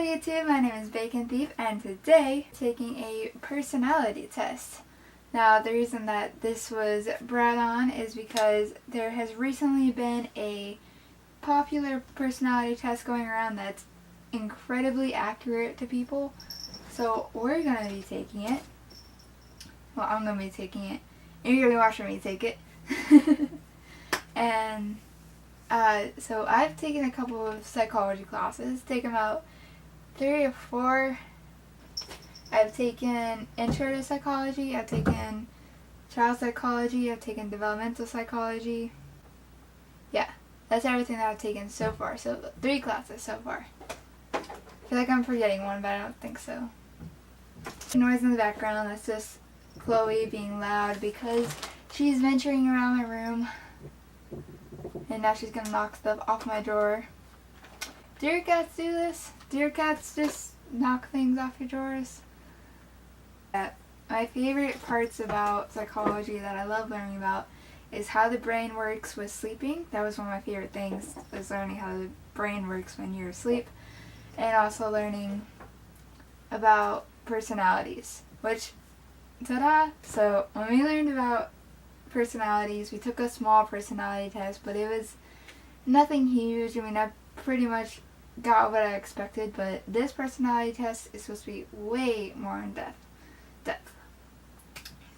YouTube, my name is Bacon Thief, and today I'm taking a personality test. Now the reason that this was brought on is because there has recently been a popular personality test going around that's incredibly accurate to people. So we're going to be taking it. Well, I'm going to be taking it. And you're going to be watching me take it. And so I've taken a couple of psychology classes, taken about 3 or 4. I've taken intro to psychology, I've taken child psychology, I've taken developmental psychology. Yeah, that's everything that I've taken so far. So 3 classes so far. I feel like I'm forgetting one, but I don't think so. Noise in the background, that's just Chloe being loud because she's venturing around my room. And now she's going to knock stuff off my drawer. Do your cats do this? Do your cats just knock things off your drawers? Yeah. My favorite parts about psychology that I love learning about is how the brain works with sleeping. That was one of my favorite things, was learning how the brain works when you're asleep. And also learning about personalities, which, ta-da! So when we learned about personalities, we took a small personality test, but it was nothing huge. I mean, I pretty much got what I expected, but this personality test is supposed to be way more in depth.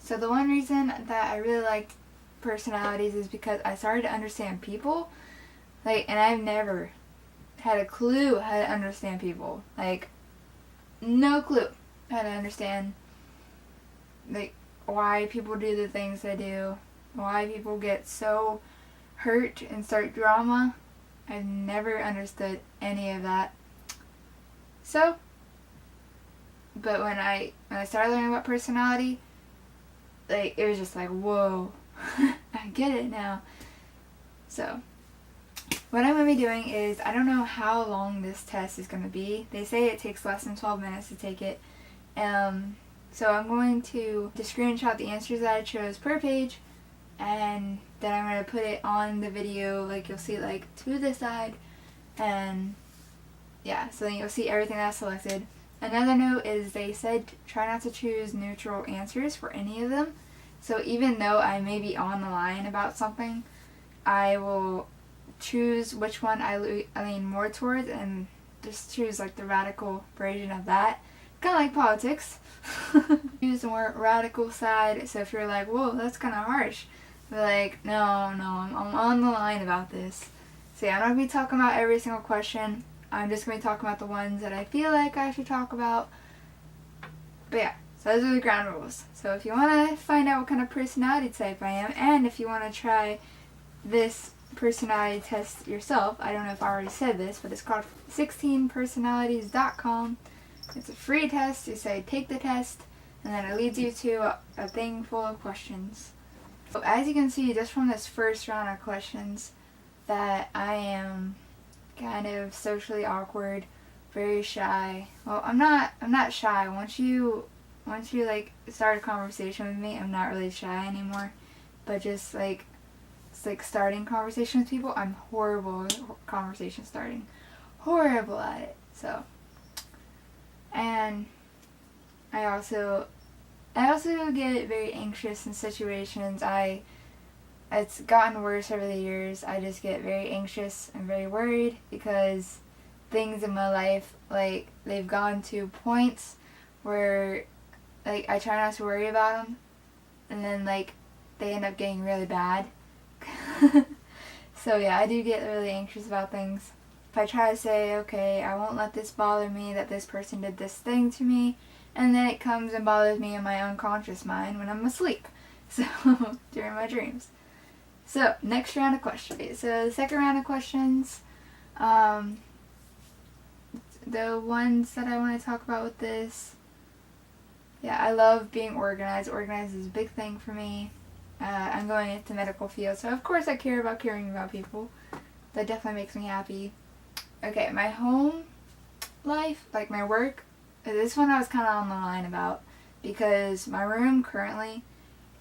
So the one reason that I really liked personalities is because I started to understand people, and I've never had a clue how to understand people, no clue how to understand, why people do the things they do, why people get so hurt and start drama. I've never understood any of that. So, but when I started learning about personality, it was just like, whoa, I get it now. So, what I'm going to be doing is, I don't know how long this test is going to be. They say it takes less than 12 minutes to take it. So I'm going to just screenshot the answers that I chose per page, and then I'm going to put it on the video, you'll see to the side, and yeah, so then you'll see everything that I selected. Another note is they said try not to choose neutral answers for any of them, so even though I may be on the line about something, I will choose which one I lean more towards and just choose the radical version of that. Kind of like politics. Choose the more radical side, so if you're like, whoa, that's kind of harsh, but no, I'm on the line about this. So yeah, I'm not going to be talking about every single question. I'm just going to be talking about the ones that I feel like I should talk about. But yeah, so those are the ground rules. So if you want to find out what kind of personality type I am, and if you want to try this personality test yourself, I don't know if I already said this, but it's called 16personalities.com. It's a free test. You say take the test, and then it leads you to a thing full of questions. So as you can see just from this first round of questions that I am kind of socially awkward, very shy. Well, I'm not shy. Once you start a conversation with me, I'm not really shy anymore. But just it's starting conversation with people, I'm horrible at conversation starting. Horrible at it. So, and I also get very anxious in situations. It's gotten worse over the years. I just get very anxious and very worried because things in my life, they've gone to points where, I try not to worry about them, and then, they end up getting really bad. So yeah, I do get really anxious about things. If I try to say, okay, I won't let this bother me that this person did this thing to me, and then it comes and bothers me in my unconscious mind when I'm asleep. So, during my dreams. So, next round of questions. So, the second round of questions, the ones that I want to talk about with this, yeah, I love being organized. Organized is a big thing for me. I'm going into the medical field, so of course I care about caring about people. That definitely makes me happy. Okay, my home life, my work, this one I was kind of on the line about because my room currently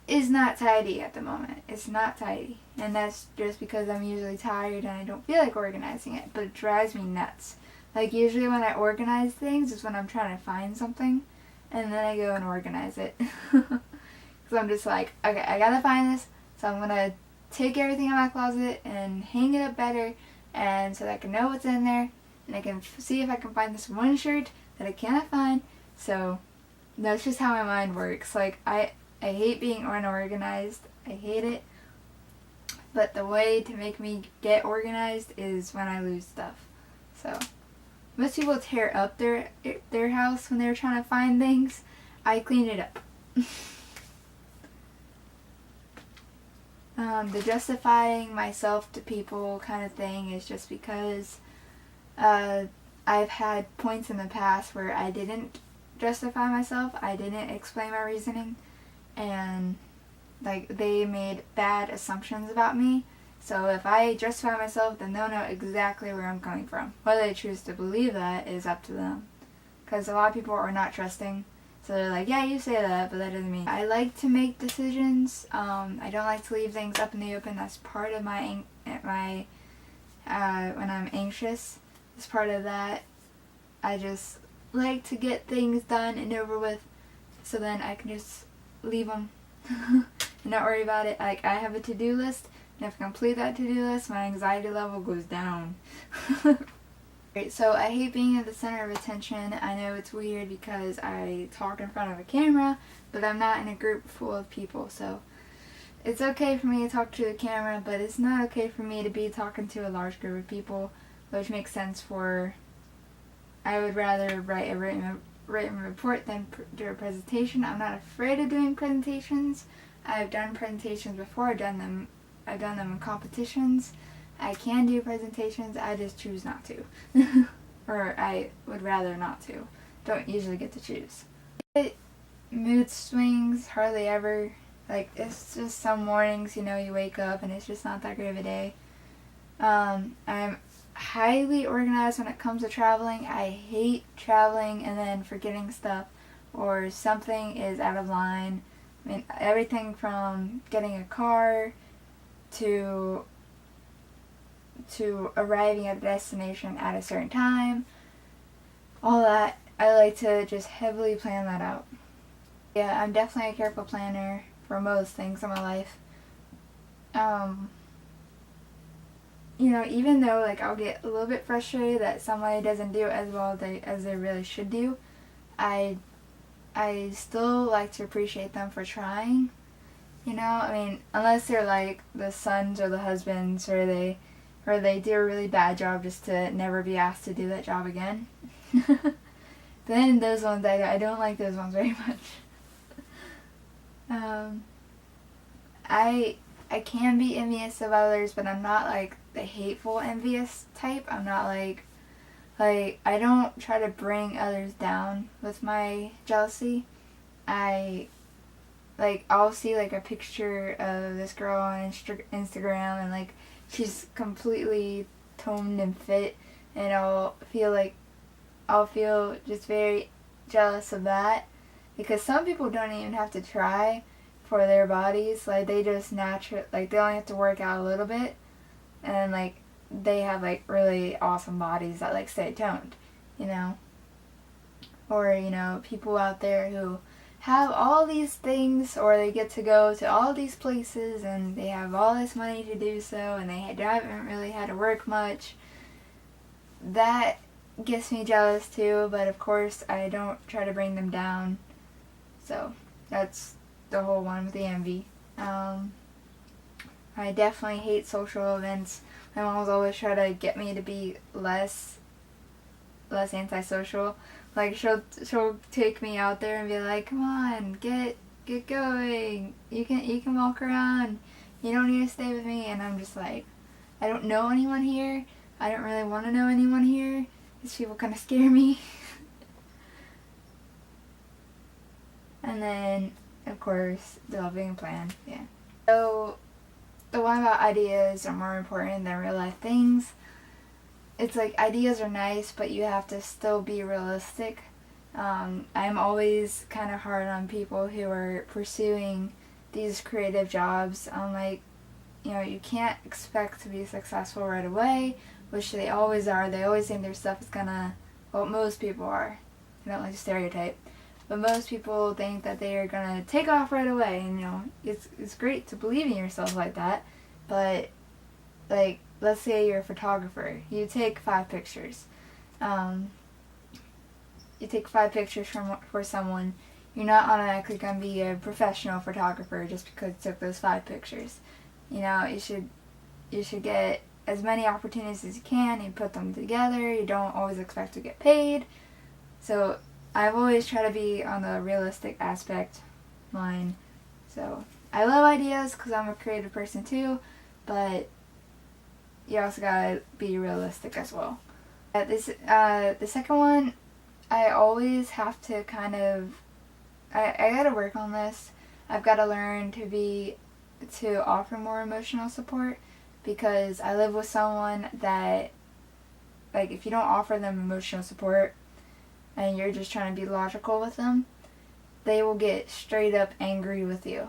is not tidy at the moment. It's not tidy, and that's just because I'm usually tired and I don't feel like organizing it, but it drives me nuts. Like, usually when I organize things is when I'm trying to find something, and then I go and organize it. So I'm just like, okay, I gotta find this, so I'm gonna take everything out of my closet and hang it up better, and so that I can know what's in there, and I can see if I can find this one shirt that I cannot find. So that's just how my mind works. Like, I hate being unorganized. I hate it. But the way to make me get organized is when I lose stuff. So most people tear up their house when they're trying to find things. I clean it up. The justifying myself to people kind of thing is just because I've had points in the past where I didn't justify myself. I didn't explain my reasoning, and like, they made bad assumptions about me. So if I justify myself, then they'll know exactly where I'm coming from. Whether they choose to believe that is up to them, because a lot of people are not trusting. So they're like, yeah, you say that, but that doesn't mean. I like to make decisions. I don't like to leave things up in the open. That's part of my when I'm anxious. It's part of that. I just like to get things done and over with, so then I can just leave them and not worry about it. Like, I have a to-do list, and if I complete that to-do list, my anxiety level goes down. Right, so I hate being at the center of attention. I know it's weird because I talk in front of a camera, but I'm not in a group full of people, so it's okay for me to talk to the camera, but it's not okay for me to be talking to a large group of people, which makes sense for, I would rather write a written report than do a presentation. I'm not afraid of doing presentations. I've done presentations before. I've done them in competitions. I can do presentations, I just choose not to. Or I would rather not to. Don't usually get to choose. Mood swings, hardly ever. Like, it's just some mornings, you wake up and it's just not that great of a day. I'm highly organized when it comes to traveling. I hate traveling and then forgetting stuff, or something is out of line. I mean, everything from getting a car to arriving at a destination at a certain time, all that, I like to just heavily plan that out. Yeah, I'm definitely a careful planner for most things in my life. Even though, like, I'll get a little bit frustrated that somebody doesn't do as well as they really should do, I still like to appreciate them for trying. I mean, unless they're like the sons or the husbands, or they do a really bad job just to never be asked to do that job again. Then those ones, I don't like those ones very much. I can be envious of others, but I'm not like the hateful envious type. I'm not like I don't try to bring others down with my jealousy. I'll see like a picture of this girl on Instagram, and like, she's completely toned and fit, and I'll feel just very jealous of that, because some people don't even have to try for their bodies. Like, they just they only have to work out a little bit, and like, they have like really awesome bodies that like stay toned, or people out there who have all these things, or they get to go to all these places and they have all this money to do so, and they haven't really had to work much. That gets me jealous too, but of course I don't try to bring them down. So that's the whole one with the envy. I definitely hate social events. My mom's always try to get me to be less antisocial. Like, she'll take me out there and be like, come on, get going. You can walk around. You don't need to stay with me. And I'm just like, I don't know anyone here. I don't really want to know anyone here. These people kind of scare me. And then, of course, developing a plan. Yeah. So, the one about ideas are more important than real life things. It's like, ideas are nice, but you have to still be realistic. I'm always kind of hard on people who are pursuing these creative jobs. I'm like, you can't expect to be successful right away, which they always are. They always think their stuff is gonna, well, most people are. I don't like to stereotype. But most people think that they are gonna take off right away, and it's great to believe in yourself like that. But like, let's say you're a photographer, you take 5 pictures. You take 5 pictures for someone. You're not automatically gonna be a professional photographer just because you took those 5 pictures. You should get as many opportunities as you can. You put them together. You don't always expect to get paid. So I've always tried to be on the realistic aspect line. So I love ideas because I'm a creative person too, but you also gotta be realistic as well. The second one, I always have to kind of, I gotta work on this. I've gotta learn to offer more emotional support, because I live with someone that, like, if you don't offer them emotional support and you're just trying to be logical with them, they will get straight up angry with you.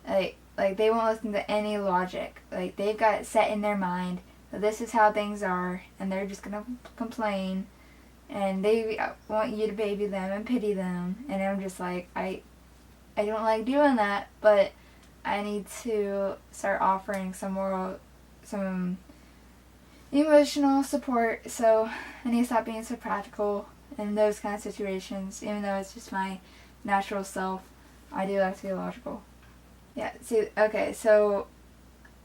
Like they won't listen to any logic. Like, they've got it set in their mind that this is how things are, and they're just gonna complain, and they want you to baby them and pity them, and I'm just like, I don't like doing that, but I need to start offering some emotional support. So I need to stop being so practical in those kind of situations, even though it's just my natural self. I do like to be logical. Yeah, see, okay, so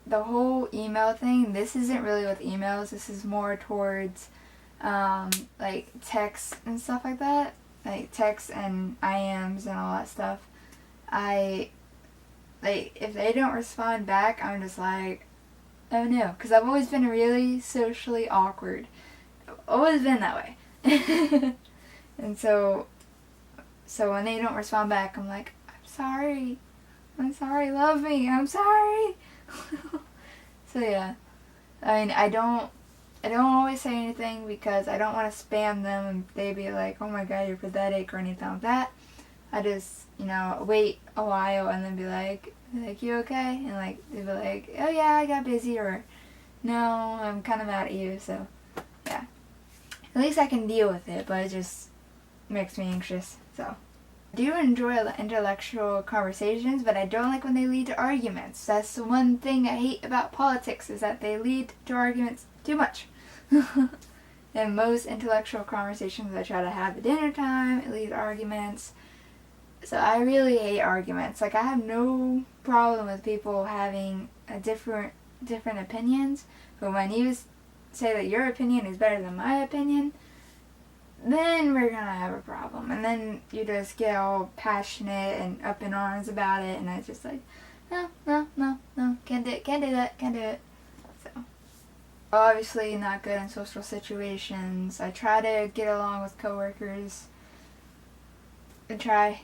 the whole email thing, this isn't really with emails. This is more towards, like, texts and stuff like that. Like, texts and IMs and all that stuff. If they don't respond back, I'm just like, oh no. Because I've always been really socially awkward. Always been that way. And so when they don't respond back, I'm like, I'm sorry, love me, I'm sorry. So yeah, I mean, I don't always say anything because I don't want to spam them and they be like, oh my god, you're pathetic or anything like that. I just, wait a while and then be like, you okay? And like, they'll be like, oh yeah, I got busy, or no, I'm kind of mad at you. So yeah, at least I can deal with it, but it just makes me anxious. So I do enjoy intellectual conversations, but I don't like when they lead to arguments. That's the one thing I hate about politics, is that they lead to arguments too much. And most intellectual conversations I try to have at dinner time, it leads to arguments. So I really hate arguments. Like, I have no problem with people having a different opinions, but when you say that your opinion is better than my opinion, then we're gonna have a problem. And then you just get all passionate and up in arms about it, and it's just like, no, can't do it. So, obviously not good in social situations. I try to get along with coworkers. I try.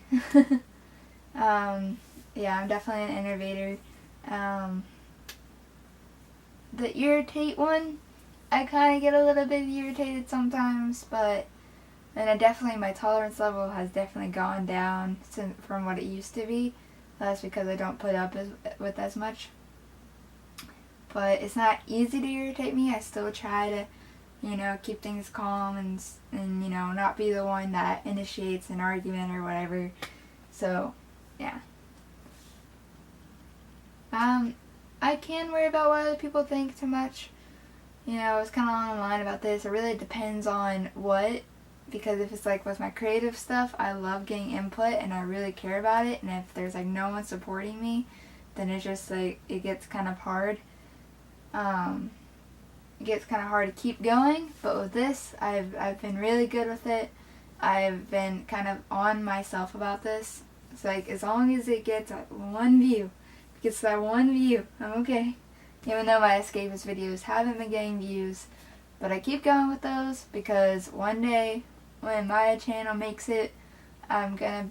Yeah, I'm definitely an innovator. The irritate one, I kind of get a little bit irritated sometimes, but my tolerance level has definitely gone down from what it used to be. That's because I don't put up with as much. But it's not easy to irritate me. I still try to, keep things calm and not be the one that initiates an argument or whatever. So, yeah. I can worry about what other people think too much. I was kind of on the line about this. It really depends on what, because if it's like with my creative stuff, I love getting input and I really care about it. And if there's like no one supporting me, then it's just like, it gets kind of hard. It gets kind of hard to keep going, but with this, I've been really good with it. I've been kind of on myself about this. It's like, as long as it gets one view, I'm okay. Even though my escapist videos haven't been getting views, but I keep going with those because one day when my channel makes it, I'm gonna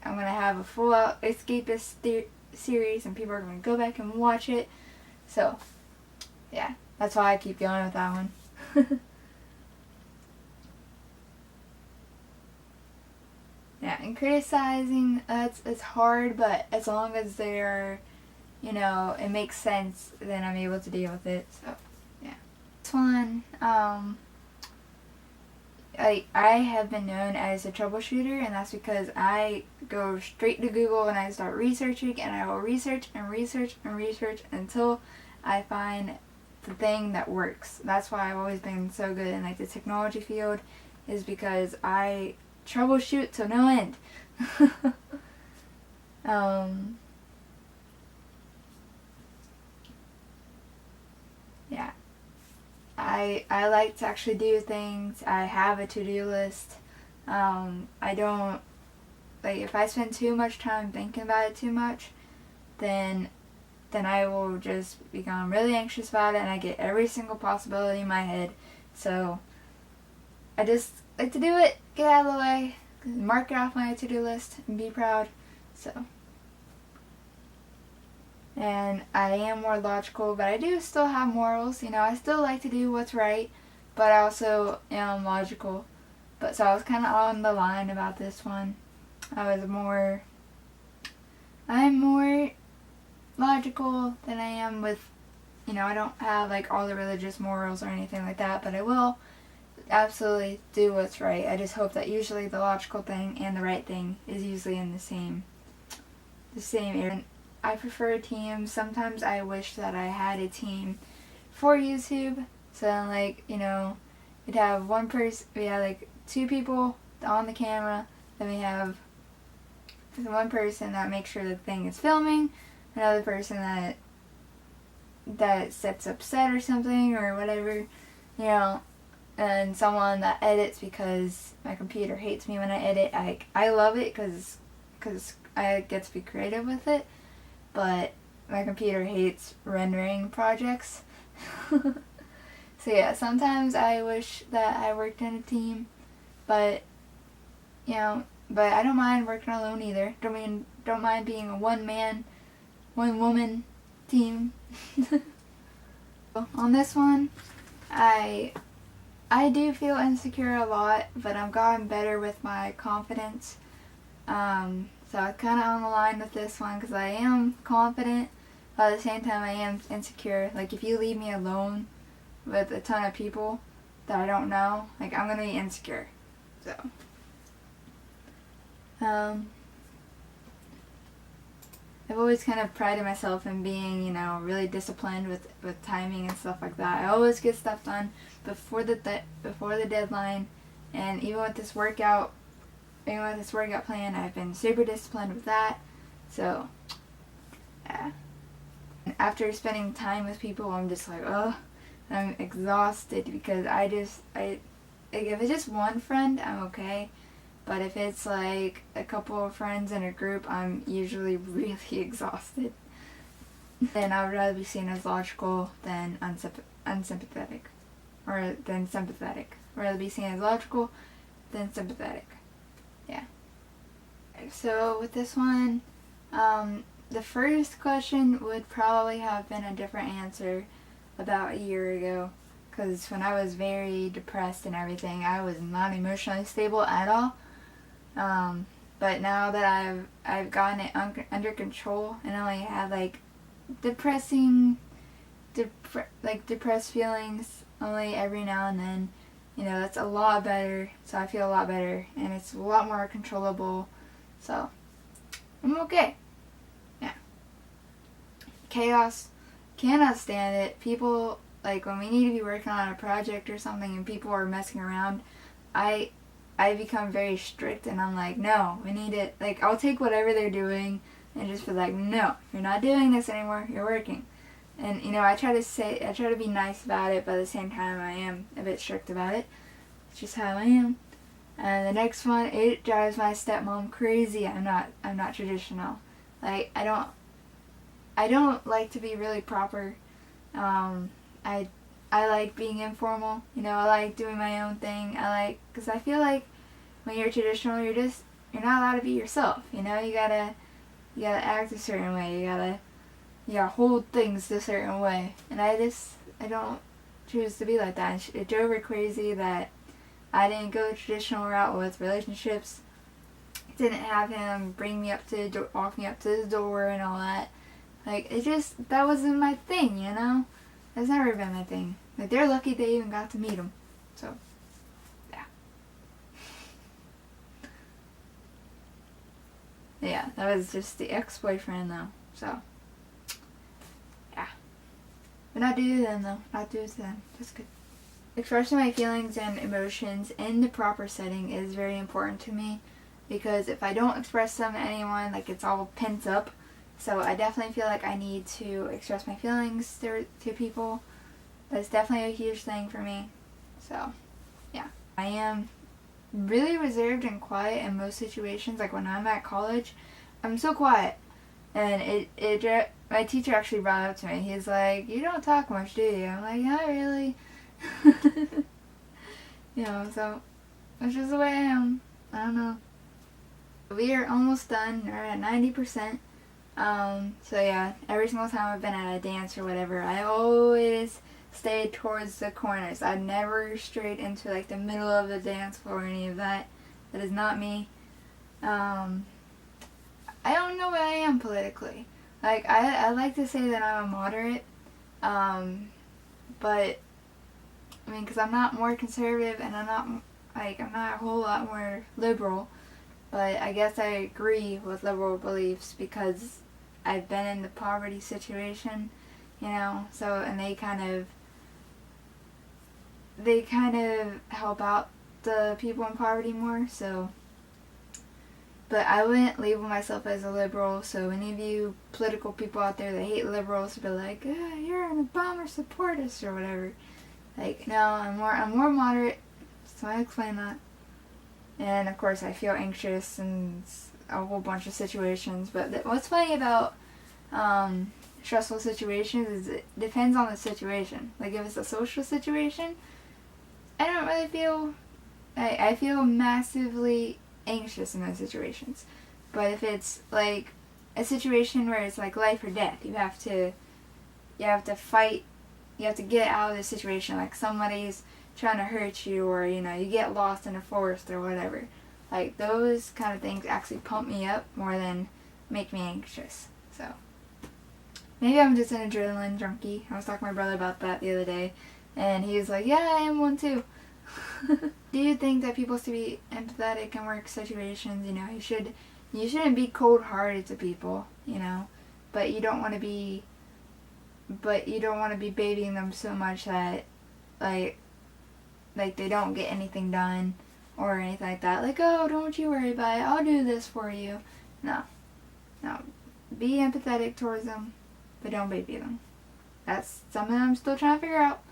have a full out escapist series, and people are gonna go back and watch it. So yeah, that's why I keep going with that one. Yeah, and criticizing, it's hard, but as long as they're, it makes sense, then I'm able to deal with it. So yeah. next one, I have been known as a troubleshooter, and that's because I go straight to Google and I start researching, and I will research and research and research until I find the thing that works. That's why I've always been so good in like the technology field, is because I troubleshoot to no end. Yeah. I like to actually do things. I have a to-do list. I don't, like, if I spend too much time thinking about it too much, then I will just become really anxious about it, and I get every single possibility in my head. So I just like to do it, get out of the way, mark it off my to-do list, and be proud. So, and I am more logical, but I do still have morals. You know, I still like to do what's right, but I also am logical. But so I was kind of on the line about this one. I'm more logical than I am with, you know, I don't have like all the religious morals or anything like that, but I will absolutely do what's right. I just hope that usually the logical thing and the right thing is usually in the same area. I prefer teams. Sometimes I wish that I had a team for YouTube. So then, like, you know, we'd have one person, we have like 2 people on the camera, then we have one person that makes sure the thing is filming, another person that sets up set or something or whatever, you know, and someone that edits, because my computer hates me when I edit. I love it because I get to be creative with it, but my computer hates rendering projects. So yeah, sometimes I wish that I worked in a team, but you know, but I don't mind working alone either. Don't mind being a one woman team. On this one, I do feel insecure a lot, but I've gotten better with my confidence. So I'm kind of on the line with this one because I am confident, but at the same time I am insecure. Like, if you leave me alone with a ton of people that I don't know, like, I'm going to be insecure. So, I've always kind of prided myself in being, you know, really disciplined with timing and stuff like that. I always get stuff done before the deadline, and even with this workout plan, I've been super disciplined with that. So, yeah. And after spending time with people, I'm just like, oh, I'm exhausted because if it's just one friend, I'm okay. But if it's like a couple of friends in a group, I'm usually really exhausted. And I would rather be seen as logical than unsympathetic. Or than sympathetic. I'd rather be seen as logical than sympathetic. Yeah. So with this one, the first question would probably have been a different answer about a year ago. Because when I was very depressed and everything, I was not emotionally stable at all. But now that I've gotten it under control and only have like depressed feelings only every now and then, you know, that's a lot better. So I feel a lot better and it's a lot more controllable. So I'm okay. Yeah. Chaos, cannot stand it. People, like, when we need to be working on a project or something and people are messing around, I become very strict and I'm like, no, we need it. Like, I'll take whatever they're doing and just be like, no, you're not doing this anymore, you're working. And, you know, I try to be nice about it, but at the same time I am a bit strict about it. It's just how I am. And the next one, it drives my stepmom crazy. I'm not traditional. Like, I don't like to be really proper. I like being informal, you know, I like doing my own thing. Because I feel like when you're traditional, you're not allowed to be yourself, you know, you gotta act a certain way, you gotta hold things a certain way, and I don't choose to be like that. It drove her crazy that I didn't go the traditional route with relationships, didn't have him walk me up to his door and all that. Like, that wasn't my thing, you know? That's never been my thing. Like, they're lucky they even got to meet him. So, yeah. Yeah, that was just the ex-boyfriend, though. So, yeah. But not due to them, though. Not due to them. Just good. Expressing my feelings and emotions in the proper setting is very important to me, because if I don't express them to anyone, like, it's all pent up. So I definitely feel like I need to express my feelings to people. That's definitely a huge thing for me. So, yeah. I am really reserved and quiet in most situations. Like, when I'm at college, I'm so quiet. And my teacher actually brought it up to me. He's like, "You don't talk much, do you?" I'm like, "Not really." You know, so that's just the way I am. I don't know. We are almost done. We're at 90%. So yeah, every single time I've been at a dance or whatever, I always stay towards the corners. I've never strayed into like the middle of the dance floor or any of that. That is not me. I don't know what I am politically. Like, I like to say that I'm a moderate, but I mean, because I'm not more conservative and I'm not a whole lot more liberal, but I guess I agree with liberal beliefs because I've been in the poverty situation, you know, so, and they kind of help out the people in poverty more, so, but I wouldn't label myself as a liberal, so any of you political people out there that hate liberals be like, "You're an Obama supportist," or whatever. Like, no, I'm more moderate, so I explain that. And of course I feel anxious and a whole bunch of situations, but what's funny about stressful situations is it depends on the situation. Like, if it's a social situation, I don't really feel, I feel massively anxious in those situations. But if it's like a situation where it's like life or death, you have to fight, you have to get out of the situation, like somebody's trying to hurt you, or, you know, you get lost in a forest or whatever. Like, those kind of things actually pump me up more than make me anxious. So, maybe I'm just an adrenaline junkie. I was talking to my brother about that the other day, and he was like, "Yeah, I am one too." Do you think that people should be empathetic in work situations? You know, you shouldn't be cold-hearted to people, you know, but you don't want to be babying them so much that, like they don't get anything done or anything like that. Like, "Oh, don't you worry about it. I'll do this for you." No. Be empathetic towards them, but don't baby them. That's something I'm still trying to figure out.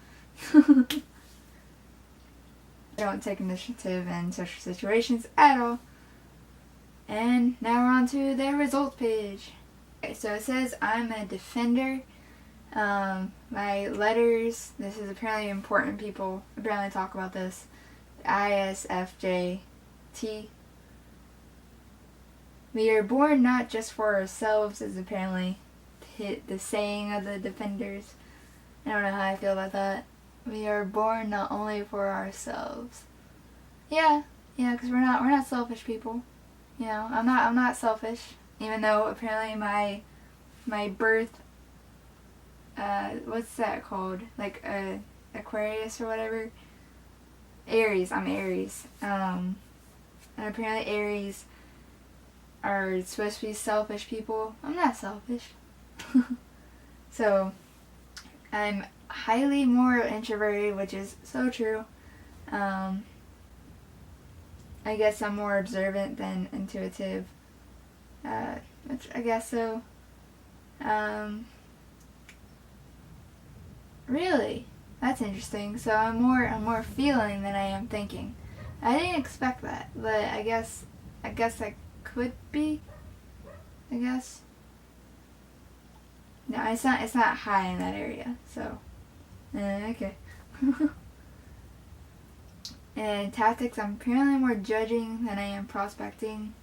I don't take initiative in social situations at all. And now we're on to the results page. Okay, so it says I'm a defender. My letters, this is apparently important, people apparently talk about this. ISFJT. We are born not just for ourselves is apparently the saying of the defenders. I don't know how I feel about that. We are born not only for ourselves. Yeah, because we're not selfish people. You know, I'm not selfish, even though apparently my birth, what's that called? Like, Aquarius or whatever? Aries, I'm Aries. And apparently Aries are supposed to be selfish people. I'm not selfish. So, I'm highly more introverted, which is so true. I guess I'm more observant than intuitive. Which I guess so. Really? That's interesting. So I'm more feeling than I am thinking. I didn't expect that, but I guess I could be. I guess. No, it's not high in that area. So, okay. And tactics, I'm apparently more judging than I am prospecting.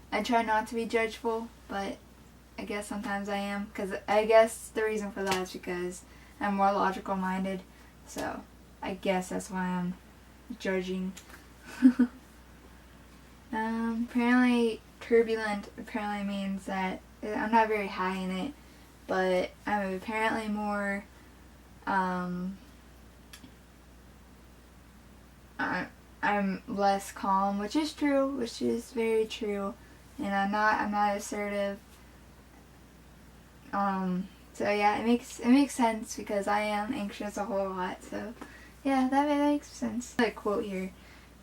I try not to be judgeful, but I guess sometimes I am, because I guess the reason for that is because I'm more logical minded. So I guess that's why I'm judging. Apparently turbulent apparently means that I'm not very high in it, but I'm apparently more I'm less calm, which is true, which is very true, and I'm not assertive. So yeah, it makes sense because I am anxious a whole lot. So yeah, that makes sense. A quote here: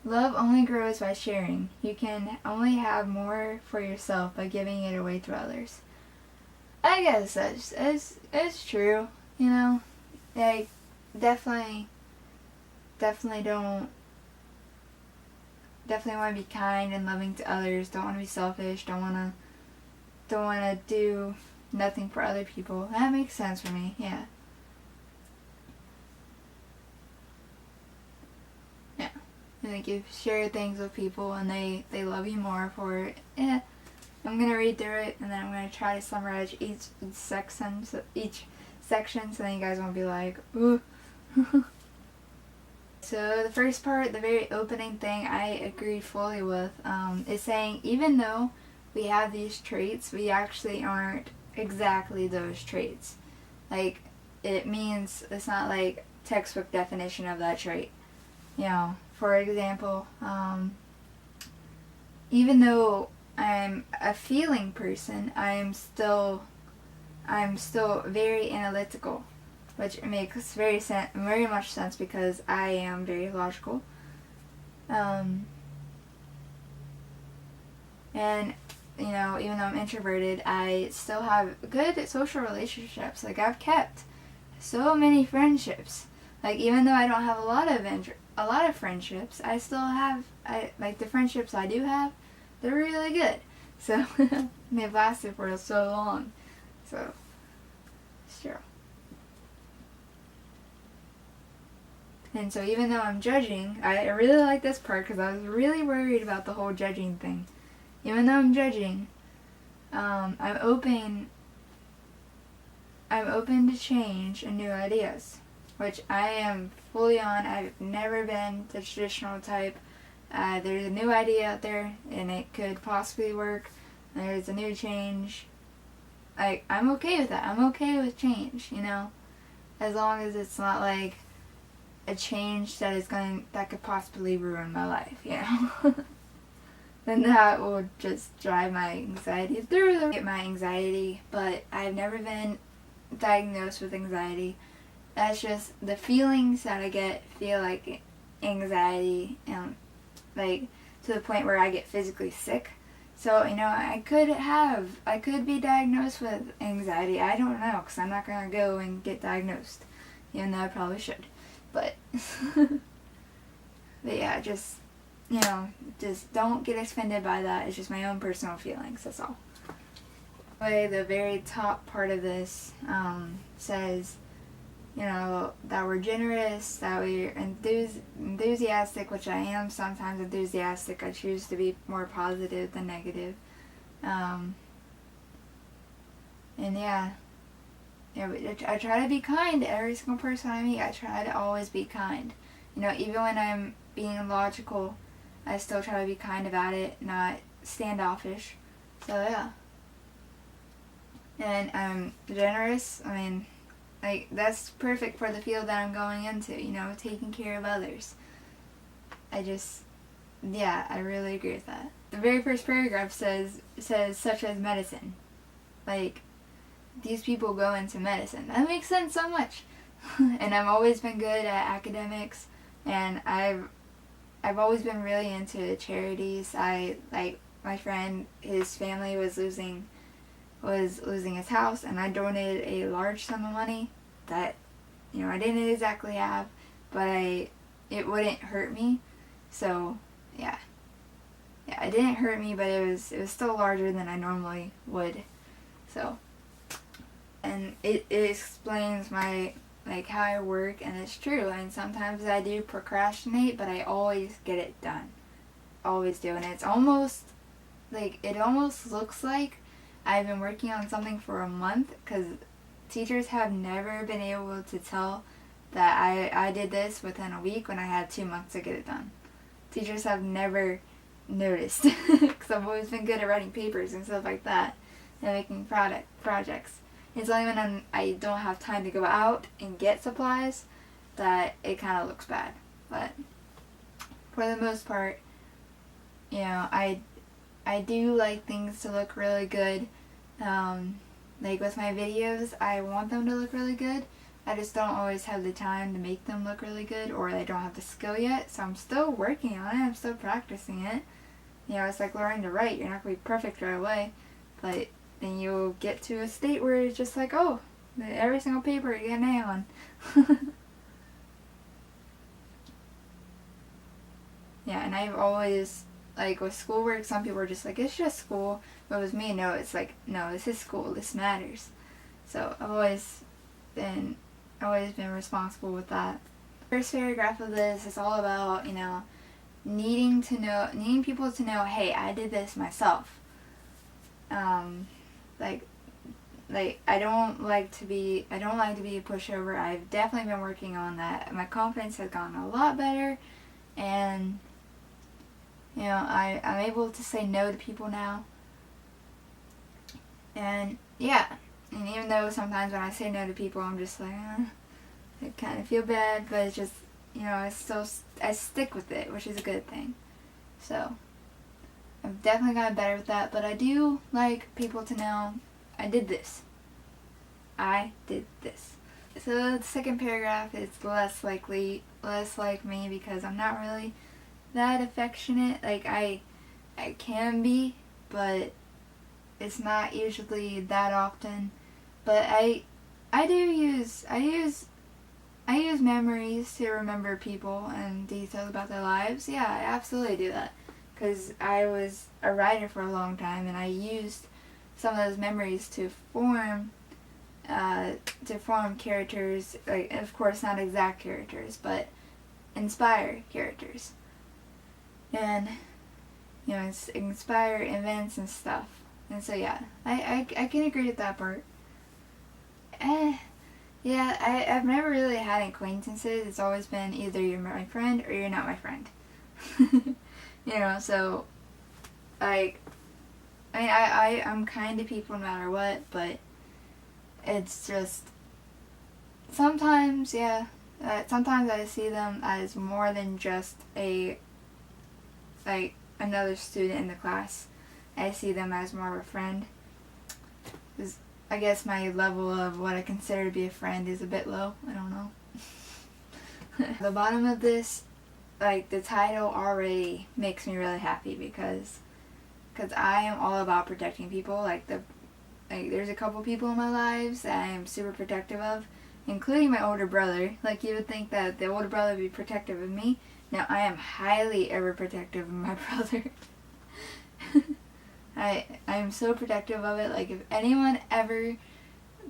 "Love only grows by sharing. You can only have more for yourself by giving it away to others." I guess it's true. You know, like definitely don't. Definitely want to be kind and loving to others. Don't want to be selfish. Don't want to do nothing for other people. That makes sense for me. Yeah. Yeah. I think you share things with people and they love you more for it. Yeah. I'm gonna read through it and then I'm gonna try to summarize each section so then you guys won't be like, ooh. So the first part, the very opening thing, I agree fully with, is saying even though we have these traits, we actually aren't exactly those traits. Like, it means, it's not like textbook definition of that trait. You know, for example, even though I'm a feeling person, I'm still very analytical, which makes very much sense because I am very logical. And you know, even though I'm introverted, I still have good social relationships. Like, I've kept so many friendships. Like, even though I don't have a lot of friendships, I still have like the friendships I do have, they're really good. So they've lasted for so long. So it's true. And so even though I'm judging, I really like this part because I was really worried about the whole judging thing. Even though I'm judging, I'm open to change and new ideas, which I am fully on. I've never been the traditional type. There's a new idea out there and it could possibly work. There's a new change. I'm okay with that. I'm okay with change, you know, as long as it's not like a change that could possibly ruin my life, you know. Then that will just drive my anxiety through my anxiety, but I've never been diagnosed with anxiety. That's just the feelings that I feel like anxiety, and like to the point where I get physically sick. So, you know, I could be diagnosed with anxiety. I don't know, because I'm not going to go and get diagnosed, even though I probably should. But, but yeah, just, you know, just don't get offended by that. It's just my own personal feelings, that's all. Anyway, the very top part of this says, you know, that we're generous, that we're enthusiastic, which I am sometimes enthusiastic. I choose to be more positive than negative. And yeah, I try to be kind to every single person I meet. I try to always be kind. You know, even when I'm being logical, I still try to be kind about it, not standoffish. So yeah. And I'm generous. I mean, like, that's perfect for the field that I'm going into, you know, taking care of others. I really agree with that. The very first paragraph says such as medicine. Like, these people go into medicine. That makes sense so much. And I've always been good at academics, and I've always been really into charities. Like, my friend, his family was losing his house, and I donated a large sum of money that, you know, I didn't exactly have, but it wouldn't hurt me. So yeah, it didn't hurt me, but it was still larger than I normally would. So, and it explains my, like, how I work, and it's true. I mean, sometimes I do procrastinate, but I always get it done. Always do. And it's almost like, it almost looks like I've been working on something for a month, because teachers have never been able to tell that I did this within a week when I had 2 months to get it done. Teachers have never noticed, because I've always been good at writing papers and stuff like that and making projects. It's only when I don't have time to go out and get supplies that it kind of looks bad. But for the most part, you know, I do like things to look really good. Like with my videos, I want them to look really good. I just don't always have the time to make them look really good, or I don't have the skill yet, so I'm still working on it. I'm still practicing it. You know, it's like learning to write. You're not going to be perfect right away, but then you'll get to a state where it's just like, oh, every single paper you get an A on. Yeah, and I've always, like with schoolwork, some people are just like, it's just school. But with me, no, it's like, no, this is school. This matters. So I've always been responsible with that. First paragraph of this is all about, you know, needing people to know, hey, I did this myself. Like I don't like to be a pushover. I've definitely been working on that. My confidence has gotten a lot better, and you know, I'm able to say no to people now. And yeah, and even though sometimes when I say no to people, I'm just like, I kind of feel bad, but it's just, you know, I stick with it, which is a good thing. So I've definitely gotten better with that, but I do like people to know I did this. I did this. So the second paragraph is less like me, because I'm not really that affectionate. Like I can be, but it's not usually that often. But I use memories to remember people and details about their lives. Yeah, I absolutely do that, because I was a writer for a long time, and I used some of those memories to form characters, like, of course not exact characters, but inspire characters. And, you know, it's inspire events and stuff. And so yeah, I can agree with that part. Yeah, I've never really had acquaintances. It's always been either you're my friend or you're not my friend. You know, so, like, I mean, I'm kind to people no matter what, but it's just, sometimes, yeah, sometimes I see them as more than just another student in the class. I see them as more of a friend. 'Cause I guess my level of what I consider to be a friend is a bit low. I don't know. The bottom of this, like, the title already makes me really happy, because I am all about protecting people. Like, there's a couple people in my lives that I am super protective of, including my older brother. Like, you would think that the older brother would be protective of me. Now, I am highly overprotective of my brother. I'm so protective of it. Like, if anyone ever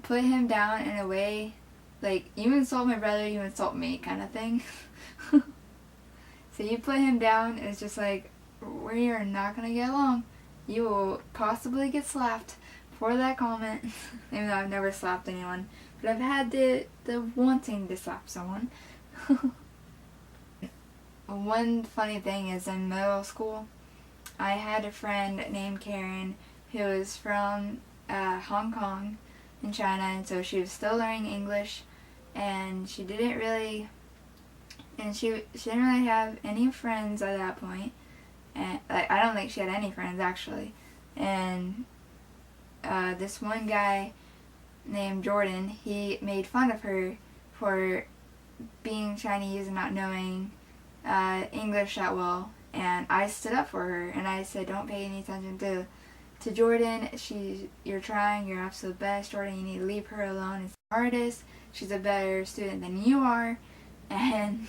put him down in a way, like, you insult my brother, you insult me kind of thing. So you put him down, it's just like, we are not going to get along. You will possibly get slapped for that comment. Even though I've never slapped anyone, but I've had the wanting to slap someone. One funny thing is, in middle school, I had a friend named Karen who was from Hong Kong in China, and so she was still learning English, and she didn't really have any friends at that point, and like, I don't think she had any friends actually. And this one guy named Jordan, he made fun of her for being Chinese and not knowing English that well. And I stood up for her, and I said, don't pay any attention to Jordan. You're trying your absolute best. Jordan, you need to leave her alone. It's an artist. She's a better student than you are. And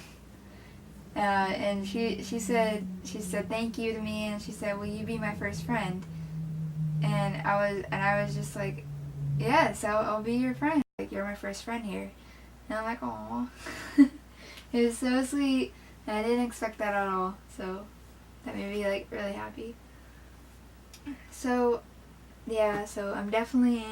she said thank you to me, and she said, will you be my first friend? And I was just like, yes, I'll be your friend. Like, you're my first friend here. And I'm like, aw. It was so sweet. And I didn't expect that at all, so that made me, like, really happy. So, yeah, so I'm definitely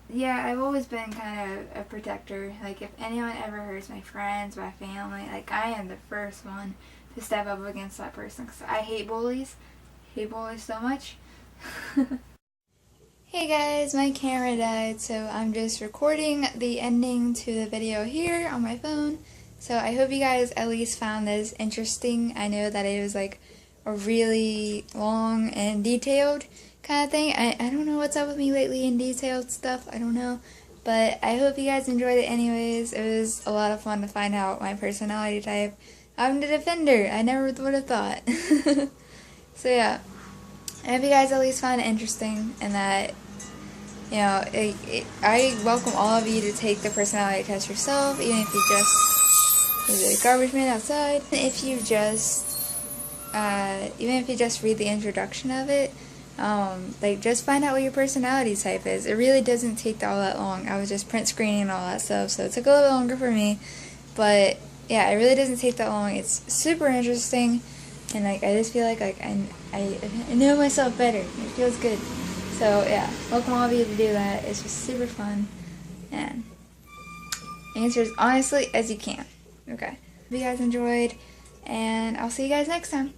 yeah, I've always been kind of a protector. Like, if anyone ever hurts my friends, my family, like, I am the first one to step up against that person, because I hate bullies. I hate bullies so much. Hey guys, my camera died, so I'm just recording the ending to the video here on my phone. So I hope you guys at least found this interesting. I know that it was like a really long and detailed kind of thing. I don't know what's up with me lately in detailed stuff. I don't know. But I hope you guys enjoyed it anyways. It was a lot of fun to find out my personality type. I'm the defender. I never would have thought. So yeah. I hope you guys at least found it interesting and that, you know, I welcome all of you to take the personality test yourself, even if you just, there's a garbage man outside. If you just, even if you just read the introduction of it, like just find out what your personality type is. It really doesn't take all that long. I was just print screening and all that stuff, so it took a little longer for me. But yeah, it really doesn't take that long. It's super interesting, and like I just feel like I know myself better. It feels good. So yeah, welcome all of you to do that. It's just super fun and answer as honestly as you can. Okay. Hope you guys enjoyed, and I'll see you guys next time.